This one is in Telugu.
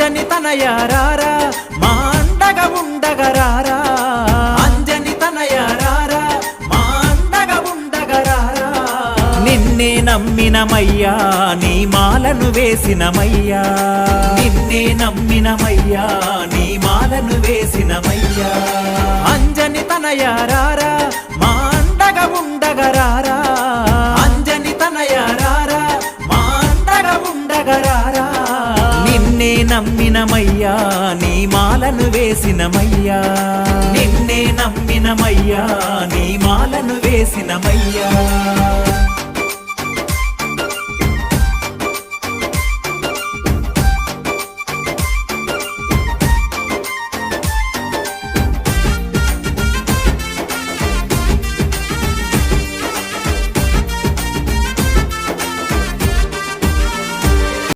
అంజని తనయారారా మా అండగా ఉండగరారా అంజని తనయారారా మా అండగా ఉండగరారా నిన్నే నమ్మినమయ్యా నీ మాలను వేసినమయ్యా నిన్నే నమ్మినమయ్యా నీ మాలను వేసినమయ్యా అంజని తనయారారా మా అండగా ఉండగరారా అంజని తనయారారా మా అండగా ఉండగరారా నిన్నే నమ్మినమయ్యా నీ మాలను వేసినమయ్యా నిన్నే నమ్మినమయ్యా నీ మాలను వేసినమయ్యా